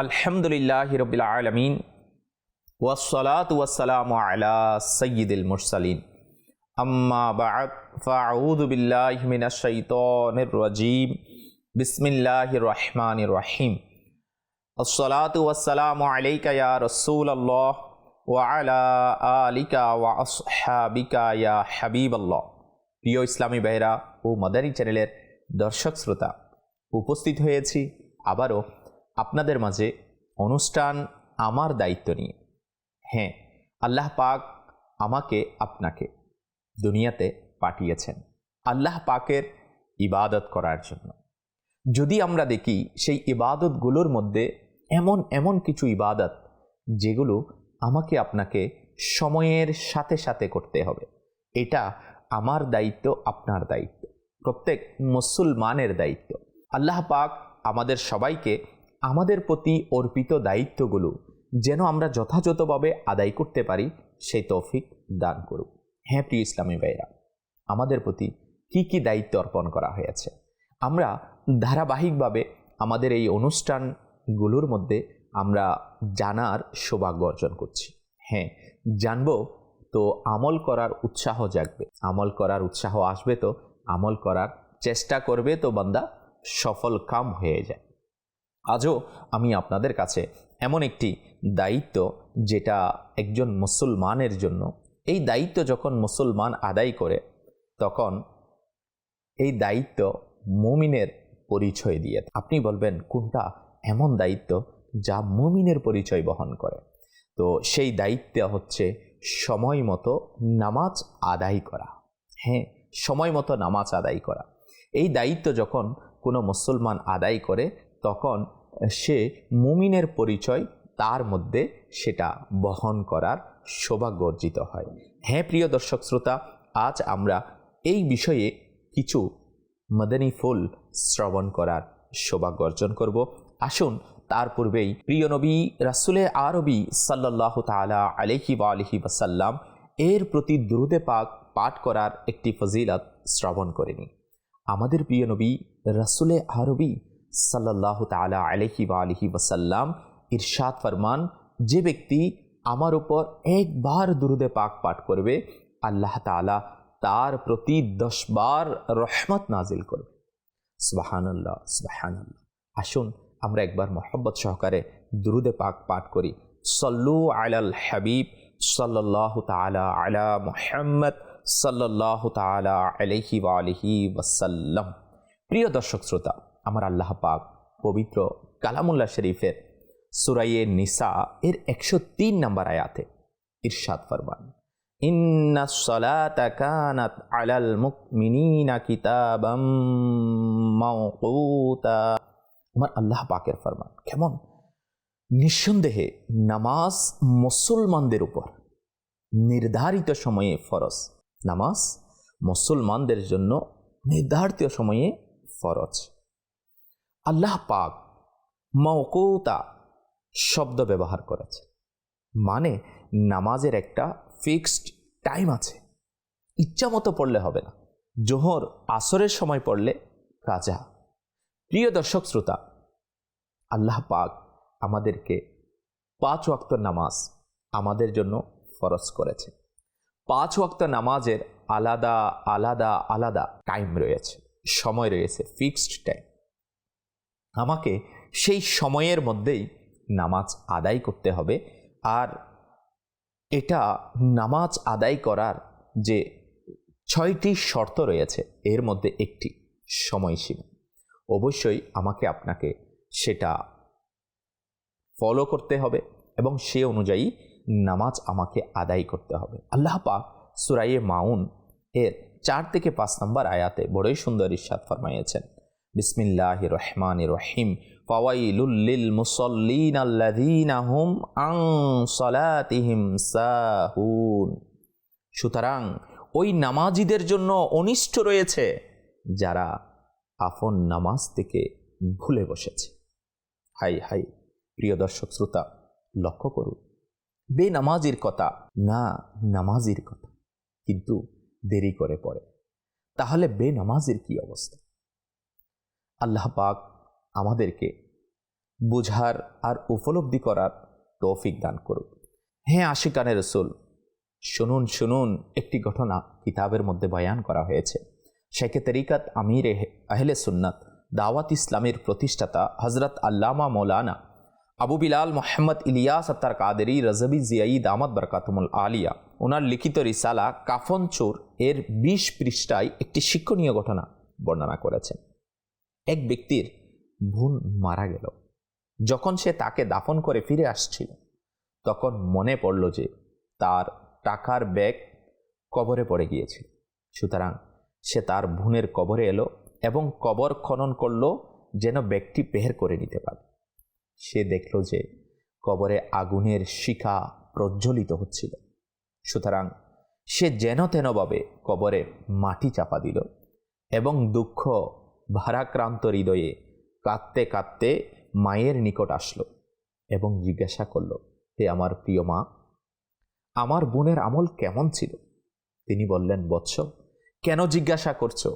আলহামদুলিল্লাহি রাব্বিল আলামিন ওয়াসসালাতু ওয়াসসালামু আলা সাইয়্যিদিল মুরসালিন আম্মা বা'দ ফাআউযু বিল্লাহি মিনাশ শাইতানির রাজীম বিসমিল্লাহির রহমানির রহিম আসসালাতু ওয়াসসালামু আলাইকা ইয়া রাসূলাল্লাহ ওয়া আলা আলিকা ওয়া আসহাবিকা ইয়া হাবিবাল্লাহ। প্রিয় ইসলামী ভাইরা ও মাদানী চ্যানেলের দর্শক শ্রোতা, উপস্থিত হয়েছি আবারও আপনাদের মাঝে অনুষ্ঠান আমার দায়িত্ব নিয়ে। হ্যাঁ, আল্লাহ পাক আমাকে আপনাকে দুনিয়াতে পাঠিয়েছেন আল্লাহ পাকের ইবাদত করার জন্য। যদি আমরা দেখি সেই ইবাদতগুলোর মধ্যে এমন কিছু ইবাদত যেগুলো আমাকে আপনাকে সময়ের সাথে সাথে করতে হবে। এটা আমার দায়িত্ব, আপনার দায়িত্ব, প্রত্যেক মুসলমানের দায়িত্ব। আল্লাহ পাক আমাদের সবাইকে আমাদের প্রতি অর্পিত দায়িত্বগুলো যেন আমরা যথাযথভাবে আদায় করতে পারি সেই তৌফিক দান করুক। হ্যাঁ প্রিয় ইসলামী ভাইরা, আমাদের প্রতি কি দায়িত্ব অর্পণ করা হয়েছে আমরা ধারাবাহিকভাবে আমাদের এই অনুষ্ঠানগুলোর মধ্যে আমরা জানার সৌভাগ্য অর্জন করছি। হ্যাঁ, জানবো তো আমল করার উৎসাহ জাগবে, আমল করার উৎসাহ আসবে তো আমল করার চেষ্টা করবে তো বান্দা সফল কাম হয়ে যায়। আজও আমি আপনাদের কাছে এমন একটি দায়িত্ব যেটা একজন মুসলমানের জন্য, এই দায়িত্ব যখন মুসলমান আদায় করে তখন এই দায়িত্ব মুমিনের পরিচয় দিয়ে। আপনি বলবেন কোনটা এমন দায়িত্ব যা মুমিনের পরিচয় বহন করে? তো সেই দায়িত্ব হচ্ছে সময় মতো নামাজ আদায় করা। হ্যাঁ, সময় মতো নামাজ আদায় করা। এই দায়িত্ব যখন কোনো মুসলমান আদায় করে তখন সে মুমিনের পরিচয় তার মধ্যে সেটা বহন করার সৌভাগ্য অর্জিত হয়। হ্যাঁ প্রিয় দর্শক শ্রোতা, আজ আমরা এই বিষয়ে কিছু মাদানী ফুল শ্রবণ করার সৌভাগ্য অর্জন করব। আসুন তার পূর্বেই প্রিয় নবী রাসূলে আরবি সাল্লাল্লাহু তাআলা আলাইহি ওয়া আলিহি ওয়াসাল্লাম এর প্রতি দুরূদে পাক পাঠ করার একটি ফজিলত শ্রবণ করে নিই। আমাদের প্রিয় নবী রাসূলে আরবি সাল্লাল্লাহু তাআলা আলাইহি ওয়া আলিহি ওয়াসাল্লাম ইরশাদ ফরমান, যে ব্যক্তি আমার উপর একবার দুরূদে পাক পাঠ করবে আল্লাহ তাআলা তার প্রতি 10 বার রহমত নাজিল করবে। সুবহানাল্লাহ, সুবহানাল্লাহ। আসুন আমরা একবার মোহাব্বত সহকারে দুরূদে পাক পাঠ করি। সল্লু আলাল হাবিব সাল্লাল্লাহু তাআলা আলা মুহাম্মদ সাল্লাল্লাহু তাআলা আলাইহি ওয়া আলিহি ওয়াসাল্লাম। প্রিয় দর্শক শ্রোতা, আমার আল্লাহ পাক পবিত্র কালামুল্লাহ শরীফের সূরা নিসা এর 103 নম্বর আয়াতে ইরশাদ ফরমান, ইন্নাস সালাতা কানাত আলাল মুমিনিনা কিতাবাম মাওকুতা। আমার আল্লাহ পাকের ফরমান কেমন! নিঃসন্দেহে নামাজ মুসলমানদের উপর নির্ধারিত সময়ে ফরজ। নামাজ মুসলমানদের জন্য নির্ধারিত সময়ে ফরজ। আল্লাহ পাক মাওকুতা শব্দ ব্যবহার করেছে, মানে নামাজের একটা ফিক্সড টাইম আছে, ইচ্ছা মতো পড়লে হবে না। জোহর আসরের সময় পড়লে কাজা। প্রিয় দর্শক শ্রোতা, আল্লাহ পাক আমাদেরকে 5 ওয়াক্ত নামাজ আমাদের জন্য ফরজ করেছে। 5 ওয়াক্ত নামাজের আলাদা আলাদা আলাদা টাইম রয়েছে, সময় রয়েছে, ফিক্সড টাইম। আমাকে সেই সময়ের মধ্যেই নামাজ আদায় করতে হবে। আর এটা নামাজ আদায় করার যে 6টি শর্ত রয়েছে এর মধ্যে একটি সময়সীমা। অবশ্যই আমাকে আপনাকে সেটা ফলো করতে হবে এবং সে অনুযায়ী নামাজ আমাকে আদায় করতে হবে। আল্লাহ পাক সূরা মাউন এর 4 থেকে 5 নম্বর আয়াতে বড়ই সুন্দর ইরশাদ ফরমাইয়েছেন, বিসমিল্লাহির রহমানির রহিম, ফাওয়াইলুল লিল মুসাল্লিন আল্লাযীনা হুম আন সালাতিহিম সাহুন। সুতরাং ওই নামাজীদের জন্য অনিষ্ট রয়েছে যারা আপন নামাজ থেকে ভুলে বসেছে। হাই হাই প্রিয় দর্শক শ্রোতা, লক্ষ্য করুন, বেনামাজির কথা না, নামাজির কথা, কিন্তু দেরি করে পড়ে। তাহলে বেনামাজির কি অবস্থা? আল্লাহ পাক আমাদেরকে বুঝার আর উপলব্ধি করার তৌফিক দান করুক। হ্যাঁ আশিকানে রসুল, শুনুন শুনুন, একটি ঘটনা কিতাবের মধ্যে বয়ান করা হয়েছে। শেখে তরিকাত আমির আহলে সুন্নাত দাওয়াত ইসলামের প্রতিষ্ঠাতা হজরত আল্লামা মৌলানা আবু বিলাল মোহাম্মদ ইলিয়াস আত্তার কাদেরী রজবি জিয়াই দামাত বরকাতুমুল আলিয়া ওনার লিখিত রিসালা কাফন চোর এর 20 পৃষ্ঠায় একটি শিক্ষণীয় ঘটনা বর্ণনা করেছেন। এক ব্যক্তির বোন মারা গেল। যখন সে তাকে দাফন করে ফিরে আসছিল, তখন মনে পড়ল যে তার টাকার ব্যাগ কবরে পড়ে গিয়েছিল। সুতরাং সে তার বোনের কবরে এলো এবং কবর খনন করলো যেন ব্যাগটি বের করে নিতে পারে। সে দেখল যে কবরে আগুনের শিখা প্রজ্বলিত হচ্ছিল। সুতরাং সে যেন তেনভাবে কবরে মাটি চাপা দিল এবং দুঃখ ভারাক্রান্ত হৃদয়ে কাঁদতে কাঁদতে মায়ের নিকট আসলো এবং জিজ্ঞাসা করল, হে আমার প্রিয় মা, আমার বোনের আমল কেমন ছিল? তিনি বললেন, বৎস, কেন জিজ্ঞাসা করছো?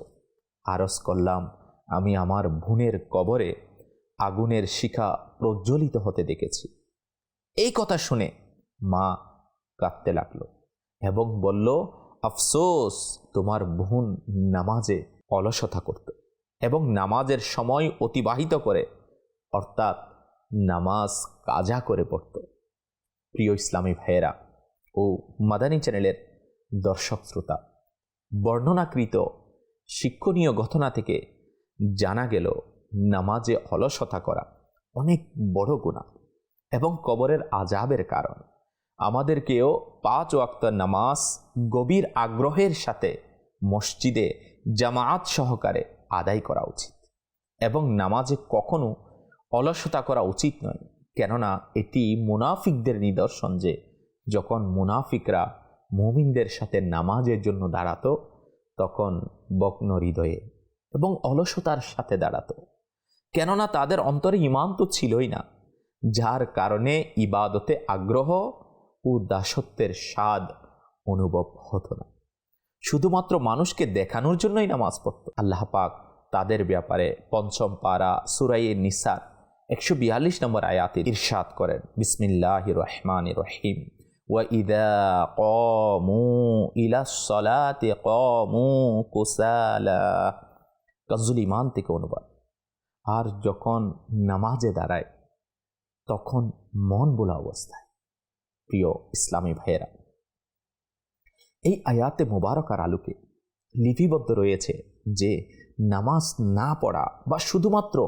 আরজ করলাম, আমি আমার বোনের কবরে আগুনের শিখা প্রজ্বলিত হতে দেখেছি। এই কথা শুনে মা কাঁদতে লাগলো এবং বলল, আফসোস, তোমার বোন নামাজে অলসতা করত এবং নামাজের সময় অতিবাহিত করে, অর্থাৎ নামাজ কাজা করে পড়ত। প্রিয় ইসলামী ভাইয়েরা ও মাদানী চ্যানেলের দর্শক শ্রোতা, বর্ণনাকৃত শিক্ষণীয় ঘটনা থেকে জানা গেল নামাজে অলসতা করা অনেক বড় গুনাহ এবং কবরের আযাবের কারণ। আমাদেরকেও 5 ওয়াক্ত নামাজ গভীর আগ্রহের সাথে মসজিদে জামায়াত সহকারে আদায় করা উচিত এবং নামাজে কখনো অলসতা করা উচিত নয়। কেননা এটি মুনাফিকদের নিদর্শন যে যখন মুনাফিকরা মুমিনদের সাথে নামাজের জন্য দাঁড়াতো, তখন বগ্ন হৃদয়ে এবং অলসতার সাথে দাঁড়াতো। কেননা তাদের অন্তরে ঈমান তো ছিলই না, যার কারণে ইবাদতে আগ্রহ ও দাসত্বের স্বাদ অনুভব হতো না। শুধুমাত্র মানুষকে দেখানোর জন্যই নামাজ পড়ত। আল্লাহ পাক তাদের ব্যাপারে 5ম পারা সূরা নিসার 142 নম্বর আয়াতে ইরশাদ করেন, বিসমিল্লাহির রহমানির রহিম, ওয়া ইযা ক্বামু ইলাস সালাতি ক্বামু কুসালা। কাজুল ঈমান থেকে অনুবাদ। আর যখন নামাজে দাঁড়ায় তখন মন ভোলা অবস্থায়। প্রিয় ইসলামী ভাইয়েরা, এই আয়াতে মুবারকার আলোকে লিপিবদ্ধ রয়েছে যে নামাজ না পড়া বা শুধুমাত্র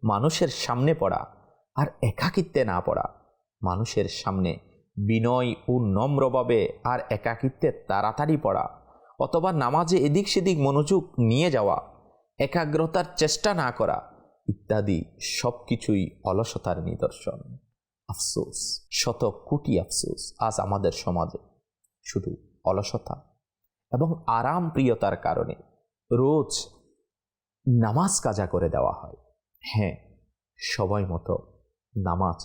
মানুষের সামনে পড়া আর একাকিত্বে না পড়া, মানুষের সামনে বিনয় ও নম্রভাবে আর একাকিত্বে তাড়াতাড়ি পড়া, অথবা নামাজে এদিক সেদিক মনোযোগ নিয়ে যাওয়া, একাগ্রতার চেষ্টা না করা ইত্যাদি সব কিছুই অলসতার নিদর্শন। আফসোস, শত কোটি আফসোস, আজ আমাদের সমাজে শুধু অলসতা এবং আরাম প্রিয়তার কারণে রোজ নামাজ কাজা করে দেওয়া হয়। হ্যাঁ, সময় মতো নামাজ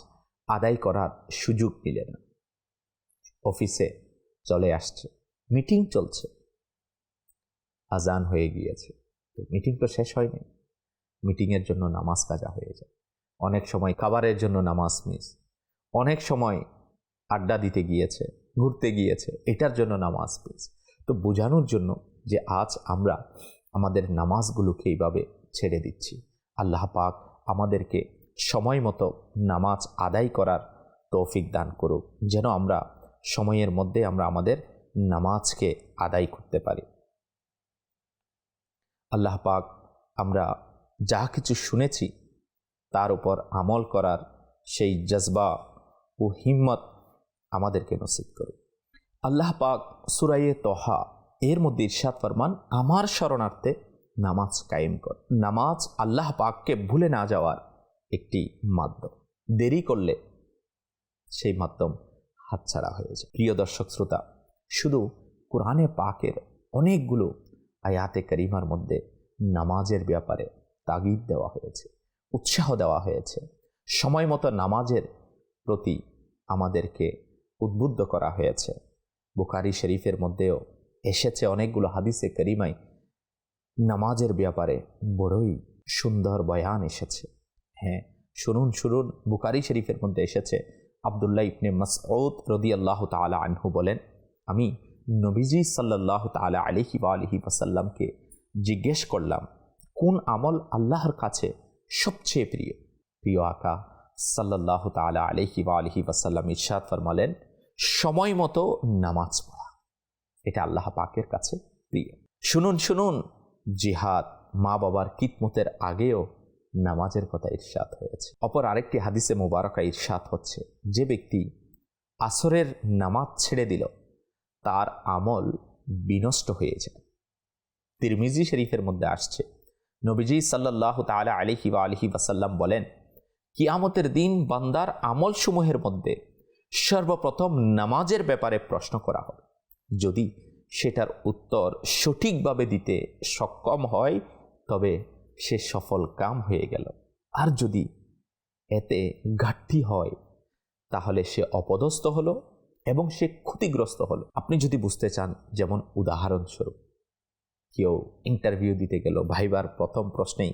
আদায় করার সুযোগ মিলে না। অফিসে চলে আসছে, মিটিং চলছে, আজান হয়ে গিয়েছে, তো মিটিং তো শেষ হয়নি, মিটিংয়ের জন্য নামাজ কাজা হয়ে যায়। অনেক সময় খাবারের জন্য নামাজ মিস, অনেক সময় আড্ডা দিতে গিয়েছে, ঘুরতে গিয়েছে, এটার জন্য নামাজ মিস। তো বোঝানোর জন্য যে আজ আমরা আমাদের নামাজগুলোকে এইভাবে ছেড়ে দিচ্ছি। আল্লাহ পাক আমাদেরকে সময় মতো নামাজ আদায় করার তৌফিক দান করুক, যেন আমরা সময়ের মধ্যে আমরা আমাদের নামাজকে আদায় করতে পারি। আল্লাহ পাক আমরা যা কিছু শুনেছি তার উপর আমল করার সেই জজবা ও হিম্মত আমাদেরকে নসিব করুক। আল্লাহ পাক সূরা তহা এর মধ্যে ইরশাদ ফরমান, আমার শরণার্থে নামাজ কায়েম কর। নামাজ আল্লাহ পাককে ভুলে না যাওয়ার একটি মাধ্যম। দেরি করলে সেই মাধ্যম হাতছাড়া হয়ে যায়। প্রিয় দর্শক শ্রোতা, শুধু কোরআনে পাকের অনেকগুলো আয়াতে কারিমার মধ্যে নামাজের ব্যাপারে তাগিদ দেওয়া হয়েছে, উৎসাহ দেওয়া হয়েছে। সময় মতো নামাজের প্রতি আমাদেরকে উদ্বুদ্ধ করা হয়েছে। বুখারী শরীফের মধ্যেও এসেছে অনেকগুলো হাদিসে কারিমায় নামাজের ব্যাপারে বড়ই সুন্দর বয়ান এসেছে। হ্যাঁ, শুনুন শুনুন, বুখারী শরীফের মধ্যে এসেছে, আব্দুল্লাহ ইবনে মাসউদ রাদিয়াল্লাহু তাআলা আনহু বলেন, আমি নবীজি সাল্লাল্লাহু তাআলা আলাইহি ওয়া আলিহি ওয়াসাল্লামকে জিজ্ঞেস করলাম, কোন আমল আল্লাহর কাছে সবচেয়ে প্রিয়? প্রিয় আকা সাল্লাল্লাহু তাআলা আলাইহি ওয়া আলিহি ওয়াসাল্লাম ইরশাদ ফরমালেন, সময় মতো নামাজ পড়া, এটা আল্লাহ পাকের কাছে প্রিয়। শুনুন শুনুন, জিহাদ, মা বাবার কিতমতের আগেও নামাজের কথা ইরশাদ হয়েছে। অপর আরেকটি হাদিসে মুবারকা ইরশাদ হচ্ছে, যে ব্যক্তি আসরের নামাজ ছেড়ে দিল তার আমল বিনষ্ট হয়ে যায়। তিরমিজি শরীফের মধ্যে আসছে, নবীজি সাল্লাল্লাহু তাআলা আলাইহি ওয়া আলিহি ওয়াসাল্লাম বলেন, কিয়ামতের দিন বান্দার আমল সমূহের মধ্যে সর্বপ্রথম নামাজের ব্যাপারে প্রশ্ন করা হবে। যদি সেটার উত্তর সঠিকভাবে দিতে সক্ষম হয় তবে সে সফল কাম হয়ে গেল, আর যদি এতে ঘাটতি হয় তাহলে সে অপদস্থ হলো এবং সে ক্ষতিগ্রস্ত হলো। আপনি যদি বুঝতে চান, যেমন উদাহরণস্বরূপ, কেউ ইন্টারভিউ দিতে গেল, ভাইবার প্রথম প্রশ্নেই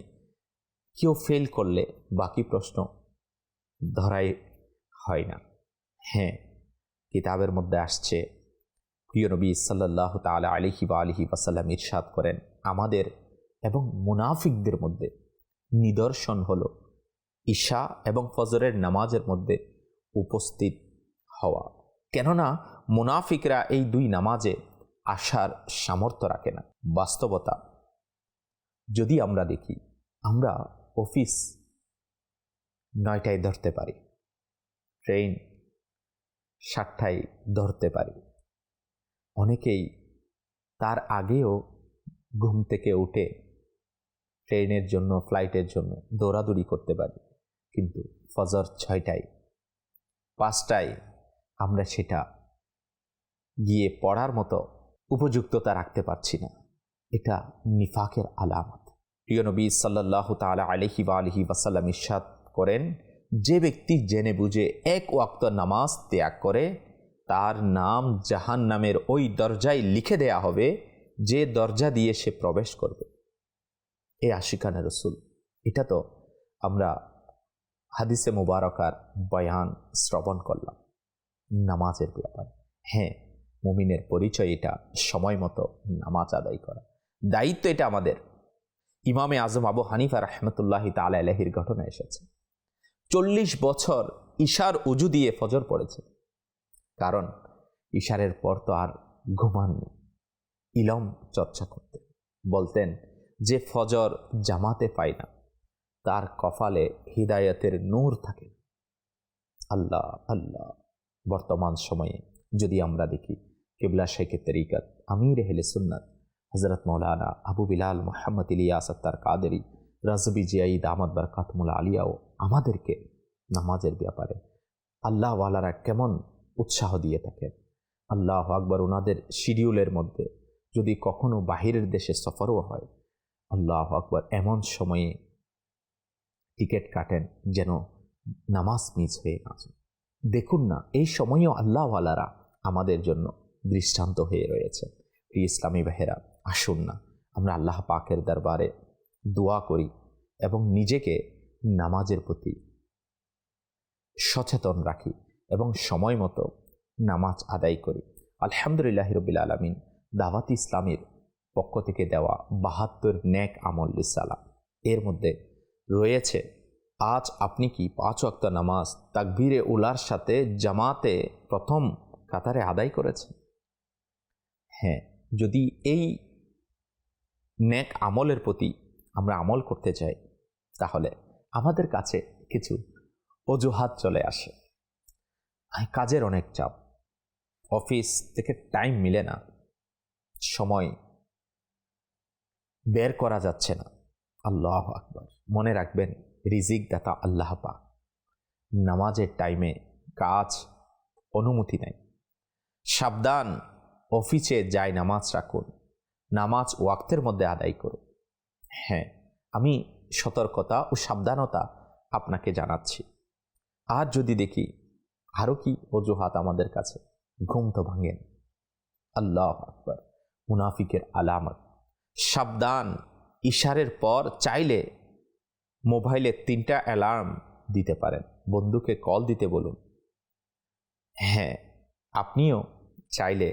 কেউ ফেল করলে বাকি প্রশ্ন ধরাই হয় না। হ্যাঁ, কিতাবের মধ্যে আসছে, প্রিয় নবী সাল্লাল্লাহু তাআলা আলাইহি ওয়া আলিহি ওয়াসাল্লাম ইরশাদ করেন, আমাদের এবং মুনাফিকদের মধ্যে নিদর্শন হলো ঈশা এবং ফজরের নামাজের মধ্যে উপস্থিত হওয়া। কেননা মুনাফিকরা এই দুই নামাজে আসার সামর্থ্য রাখে না। বাস্তবতা যদি আমরা দেখি, আমরা অফিস 9টায় ধরতে পারি, ট্রেন 7টায় ধরতে পারি, অনেকেই তার আগেও ঘুম থেকে উঠে ট্রেনের জন্য, ফ্লাইটের জন্য দৌড়াদৌড়ি করতে পারি, কিন্তু ফজর 6টায় 5টায় আমরা সেটা গিয়ে পড়ার মতো উপযুক্ততা রাখতে পারছি না। এটা নিফাকের আলামত। প্রিয় নবী সাল্লাল্লাহু তাআলা আলাইহি ওয়া আলিহি ওয়াসাল্লাম ইরশাদ করেন, যে ব্যক্তি জেনে বুঝে এক ওয়াক্ত নামাজ ত্যাগ করে তার নাম জাহান্নামের ওই দরজায় লিখে দেয়া হবে যে দরজা দিয়ে সে প্রবেশ করবে। এ আশিকানে রসুল, এটা তো আমরা হাদিসে মুবারকার বয়ান শ্রবণ করলাম নামাজের ব্যাপারে। হ্যাঁ, মুমিনের পরিচয় এটা সময় মতো নামাজ আদায় করা, দায়িত্ব এটা আমাদের। ইমামে আজম আবু হানিফা রাহমাতুল্লাহি তাআলা আলাইহির ঘটনা এসেছে, 40 বছর ইশার উজু দিয়ে ফজর পড়েছে, কারণ ইশারের পর তো আর ঘুমাননি, ইলম চর্চা করতে। বলতেন যে ফজর জামাতে পায় না তার কপালে হিদায়াতের নূর থাকে। আল্লাহ আল্লাহ। বর্তমান সময়ে যদি আমরা দেখি, কিবলা শেখে তরিকত আমির আহলে সুন্নাত হযরত মাওলানা আবু বিলাল মুহাম্মদ ইলিয়াস আত্তার কাদেরী রাজবি জিয়াই দামাত বরকাতুল আলিয়াও আমাদেরকে নামাজের ব্যাপারে আল্লাহ ওয়ালারা কেমন উৎসাহ দিয়ে থাকেন। আল্লাহ আকবার। ওনাদের শিডিউলের মধ্যে যদি কখনো বাহিরের দেশে সফরও হয়, আল্লাহ আকবার, এমন সময়ে টিকিট কাটেন যেন নামাজ মিস হয়ে না যায়। দেখুন না, এই সময়েও আল্লাহ ওয়ালারা আমাদের জন্য দৃষ্টান্ত হয়ে রয়েছে। প্রিয় ইসলামী ভাইয়েরা, আসুন না আমরা আল্লাহ পাকের দরবারে দোয়া করি এবং নিজেকে নামাজের প্রতি সচেতন রাখি এবং সময় মতো নামাজ আদায় করি। আলহামদুলিল্লাহ রাব্বিল আলামিন দাওয়াত ইসলামের পক্ষ থেকে দেওয়া 72 নেক আমল লিসালাম, এর মধ্যে রয়েছে, আজ আপনি কি 5 ওয়াক্ত নামাজ তাকবীরে উলার সাথে জামাতে প্রথম কাতারে আদায় করেছেন? হ্যাঁ, যদি এই নেক আমলের প্রতি আমরা আমল করতে চাই তাহলে আমাদের কাছে কিছু অজুহাত চলে আসে। কাজের অনেক চাপ, অফিস থেকে টাইম মিলে না, সময় বের করা যাচ্ছে না। আল্লাহ আকবার। মনে রাখবেন, রিজিক দাতা আল্লাহ পাক। নামাজের টাইমে কাজ অনুমতি নেই। সাবধান, অফিসে যাই নামাজ রাখুন, নামাজ ওয়াক্তের মধ্যে আদায় করুন। হ্যাঁ, আমি সতর্কতা ও সাবধানতা আপনাকে জানাচ্ছি। আর যদি দেখি আরও কি অজুহাত আমাদের কাছে, ঘুম তো ভাঙেন। আল্লাহ আকবার। মুনাফিকের আলামত। সাবধান, ইশারের পর চাইলে মোবাইলে 3টা অ্যালার্ম দিতে পারেন, বন্ধুকে কল দিতে বলুন। হ্যাঁ, আপনিও চাইলে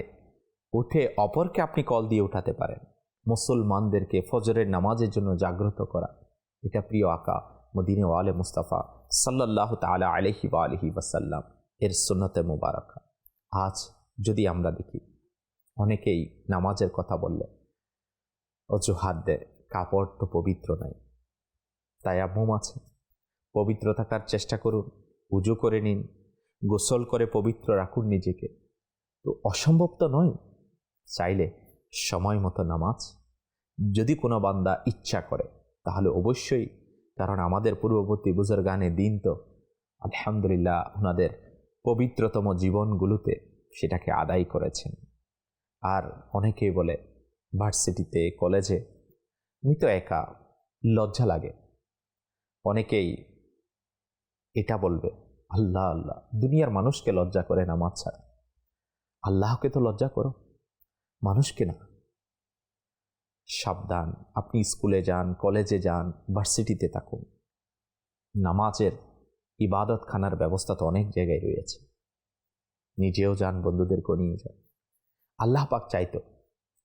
উঠে অপরকে আপনি কল দিয়ে উঠাতে পারেন। মুসলমানদেরকে ফজরের নামাজের জন্য জাগ্রত করা, এটা প্রিয় আকা মদিনে ওয়ালে মুস্তাফা সাল্লাল্লাহু তাআলা আলাইহি ওয়া আলিহি ওয়াসাল্লাম এর সুন্নতে মুবারাকা। আজ যদি আমরা দেখি অনেকেই নামাজের কথা বললে অজুহাত দেয়, কাপড় তো পবিত্র নাই, তায়াম্মুম আছে, পবিত্র থাকার চেষ্টা করুন, উজু করে নিন, গোসল করে পবিত্র রাখুন নিজেকে। তো অসম্ভব তো নয়, চাইলে সময় মতো নামাজ যদি কোনো বান্দা ইচ্ছা করে তাহলে অবশ্যই, কারণ আমাদের পূর্ববর্তী বুজুর্গানে দিন তো আলহামদুলিল্লাহ ওনাদের পবিত্রতম জীবনগুলোতে সেটাকে আদায় করেছেন। আর অনেকেই বলে ভার্সিটিতে কলেজে আমি তো একা, লজ্জা লাগে। অনেকেই এটা বলবে আল্লাহ আল্লাহ, দুনিয়ার মানুষকে লজ্জা করে নামাজ ছাড়া, আল্লাহকে তো লজ্জা করো, মানুষকে না। সাবধান, আপনি স্কুলে যান, কলেজে যান, ভার্সিটিতে থাকুন, নামাজের ইবাদতখানার ব্যবস্থা তো অনেক জায়গায় রয়েছে, নিজেও যান, বন্ধুদেরকেও নিয়ে যান। আল্লাহ পাক চাইতো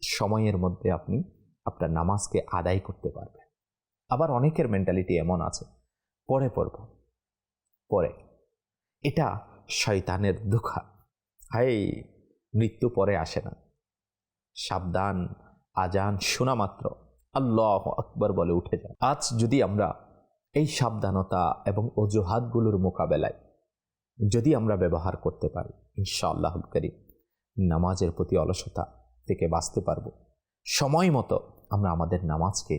সময়ের মধ্যে আপনি আপনার নামাজকে আদায় করতে পারবেন। আবার অনেকের মেন্টালিটি এমন আছে পরে পড়ব, পরে, এটা শয়তানের ধোঁকা। হাই, মৃত্যু পরে আসে না। সাবধান, আজান শোনা মাত্র আল্লাহু আকবার বলে উঠে যায়। আজ যদি আমরা এই সাবধানতা এবং অজুহাতগুলোর মোকাবেলায় যদি আমরা ব্যবহার করতে পারি, ইনশাআল্লাহুল কারীম নামাজের প্রতি অলসতা থেকে বাঁচতে পারব। সময় মতো আমরা আমাদের নামাজকে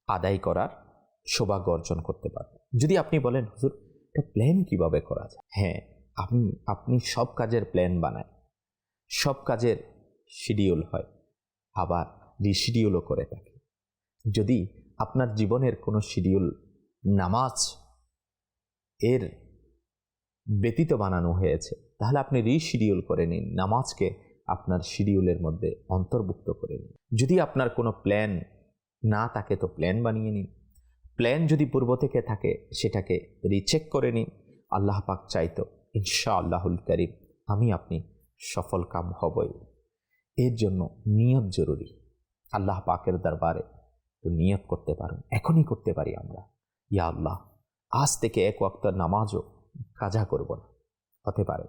আদায় করার সৌভাগ্য অর্জন করতে পারব। যদি আপনি বলেন হুজুর এটা প্ল্যান কিভাবে করা যায়, হ্যাঁ, আপনি সব কাজের প্ল্যান বানায়, সব কাজের শিডিউল হয়, আবার রিশিডিউলও করে থাকে। যদি আপনার জীবনের কোনো শিডিউল নামাজ এর ব্যতীত বানানো হয়েছে, তাহলে আপনি রিশিডিউল করে নিন, নামাজকে আপনার শিডিউলের মধ্যে অন্তর্ভুক্ত করে নিন। যদি আপনার কোনো প্ল্যান না থাকে তো প্ল্যান বানিয়ে নিন, প্ল্যান যদি পূর্ব থেকে থাকে সেটাকে রিচেক করে নিন। আল্লাহ পাক চাইতো ইনশাআল্লাহুল কারীম আমি আপনি সফল কাম হবই। এর জন্য নিয়ত জরুরি। আল্লাহ পাকের দরবারে তো নিয়ত করতে পারেন, এখনই করতে পারি আমরা, ইয়া আল্লাহ আজ থেকে এক ওয়াক্ত নামাজও কাজা করব না। হতে পারে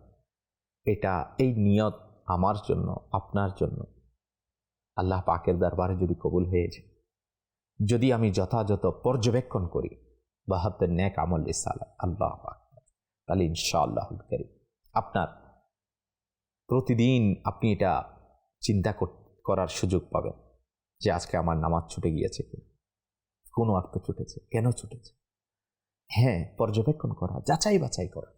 এটা, এই নিয়ত আমার জন্য, আপনার জন্য আল্লাহ পাকের দরবারে যদি কবুল হয়ে যায়, যদি আমি যথাযথ পর্যবেক্ষণ করি 72 নেক আমল সালাহ, আল্লাহ পাক, তাহলে ইনশাআল্লাহুল কারীম আপনার প্রতিদিন আপনি এটা চিন্তা করার সুযোগ পাবেন যে আজকে আমার নামাজ ছুটে গিয়েছে কিনা, কোন ওয়াক্ত ছুটেছে, কেন ছুটেছে। হ্যাঁ, পর্যবেক্ষণ করা, যাচাই বাছাই করা,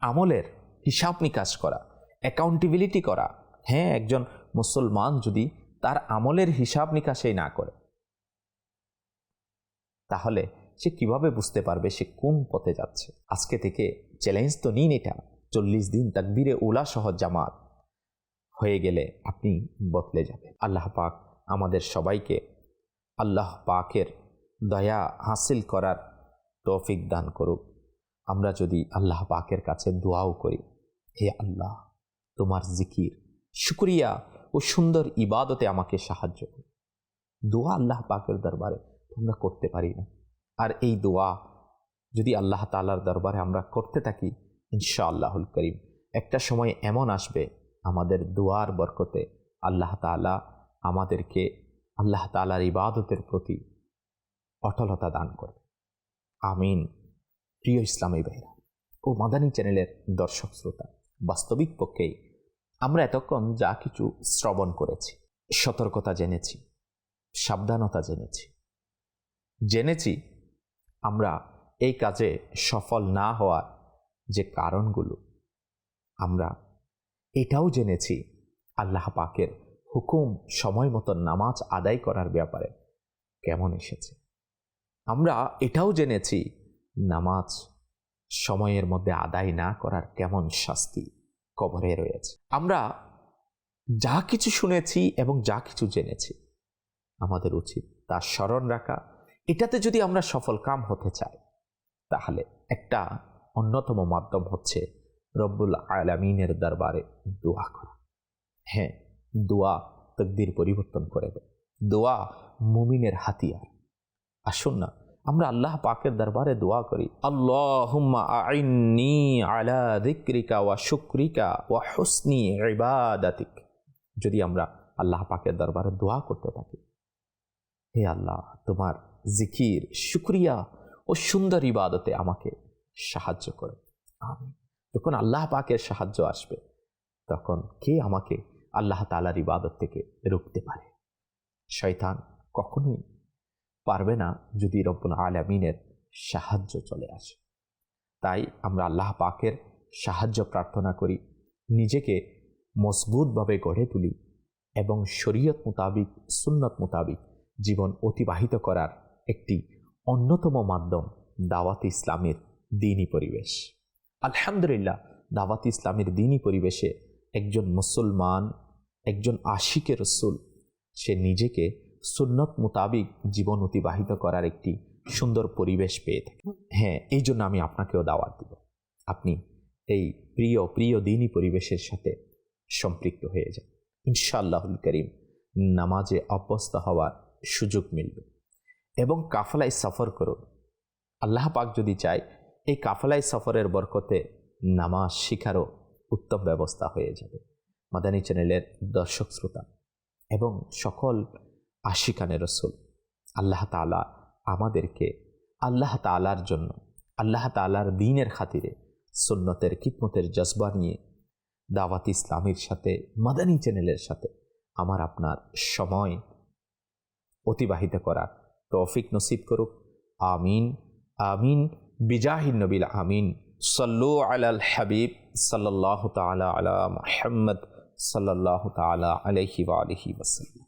আমলের হিসাব নিকাশ করা, অ্যাকাউন্টেবিলিটি করা। হ্যাঁ, একজন মুসলমান যদি তার আমলের হিসাব নিকাশই না করে তাহলে সে কিভাবে বুঝতে পারবে সে কোন পথে যাচ্ছে। আজকে থেকে চ্যালেঞ্জ তো নিন, এটা 40 দিন তাকবীরে উলা সহ জামাত হয়ে গেলে আপনি বদলে যাবে। আল্লাহ পাক আমাদের সবাইকে আল্লাহ পাকের দয়া হাসিল করার তৌফিক দান করুক। আমরা যদি আল্লাহ পাকের কাছে দোয়াও করি, হে আল্লাহ তোমার জিকির, শুকরিয়া ও সুন্দর ইবাদতে আমাকে সাহায্য করুন। দোয়া আল্লাহ পাকের দরবারে আমরা করতে পারি না, আর এই দোয়া যদি আল্লাহ তাআলার দরবারে আমরা করতে থাকি, ইনশাআল্লাহুল কারীম একটা সময় এমন আসবে আমাদের দোয়ার বরকতে আল্লাহ তাআলা আমাদেরকে আল্লাহ তাআলার ইবাদতের প্রতি অটলতা দান করবে। আমিন। প্রিয় ইসলামী ভাইরা ও মাদানী চ্যানেলের দর্শক শ্রোতা, বাস্তবিক পক্ষেই আমরা এতক্ষণ যা কিছু শ্রবণ করেছি, সতর্কতা জেনেছি, সাবধানতা জেনেছি আমরা এই কাজে সফল না হওয়ার যে কারণগুলো, আমরা এটাও জেনেছি আল্লাহ পাকের হুকুম সময় মতো নামাজ আদায় করার ব্যাপারে কেমন এসেছে। আমরা এটাও জেনেছি নামাজ সময়ের মধ্যে আদায় না করার কেমন শাস্তি কবরে রয়েছে। আমরা যা কিছু শুনেছি এবং যা কিছু জেনেছি আমাদের উচিত তা স্মরণ রাখা। এটাতে যদি আমরা সফল কাম হতে চাই তাহলে একটা অন্যতম মাধ্যম হচ্ছে রব্বুল আলামিনের দরবারে দোয়া করা। হ্যাঁ, দোয়া তাকদীর পরিবর্তন করে দেয়, দোয়া মুমিনের হাতিয়ার। আসুন না আমরা আল্লাহ পাকের দরবারে দোয়া করি, আল্লাহুম্মা আইন্নি আলা যিকরিকা ওয়া শুকরিকা ওয়া হুসনি ইবাদাতিক। যদি আমরা আল্লাহ পাকের দরবারে দোয়া করতে থাকি, হে আল্লাহ, তোমার জিকির, শুকরিয়া ও সুন্দর ইবাদতে আমাকে সাহায্য করো। আমিন। যখন আল্লাহ পাকের সাহায্য আসবে, তখন কে আমাকে আল্লাহ তাআলার ইবাদত থেকে রুখতে পারে? শয়তান কখনোই পারবে না যদি রব্বুল আলামিনের সাহায্য চলে আসে। তাই আমরা আল্লাহ পাকের সাহায্য প্রার্থনা করি, নিজেকে মজবুতভাবে গড়ে তুলি এবং শরীয়ত মোতাবিক, সুন্নত মোতাবিক জীবন অতিবাহিত করার একটি অন্যতম মাধ্যম দাওয়াত ইসলামের দ্বীনি পরিবেশ। আলহামদুলিল্লাহ, দাওয়াত ইসলামের দ্বীনি পরিবেশে একজন মুসলমান, একজন আশিকে রসুল, সে নিজেকে সুন্নত মোতাবিক জীবন অতিবাহিত করার একটি সুন্দর পরিবেশ পেয়ে থাকে। হ্যাঁ, এই জন্য আমি আপনাকেও দাওয়াত দিব, আপনি এই প্রিয় দ্বীনি পরিবেশের সাথে সম্পৃক্ত হয়ে যান। ইনশাআল্লাহুল করিম নামাজে অভ্যস্ত হওয়ার সুযোগ মিলবে এবং কাফেলায় সফর করুন। আল্লাহ পাক যদি চায়, এই কাফেলায় সফরের বরকতে নামাজ শিখারও উত্তম ব্যবস্থা হয়ে যাবে। মাদানী চ্যানেলের দর্শক শ্রোতা এবং সকল আশিকানে রসুল, আল্লাহ তাআলা আমাদেরকে আল্লাহ তাআলার জন্য, আল্লাহ তাআলার দ্বীনের খাতিরে সুন্নতের খিদমতের জজবা নিয়ে দাওয়াত ইসলামের সাথে, মাদানী চ্যানেলের সাথে আমার আপনার সময় অতিবাহিত করার তৌফিক নসিব করুক। আমিন আমিন বিজাহিন নবিল আমিন। সাল্লু আলাল হাবিব সাল্লাল্লাহু তাআলা আলা মুহাম্মদ সাল্লাল্লাহু তাআলা আলাইহি ওয়া আলিহি ওয়াসাল্লাম।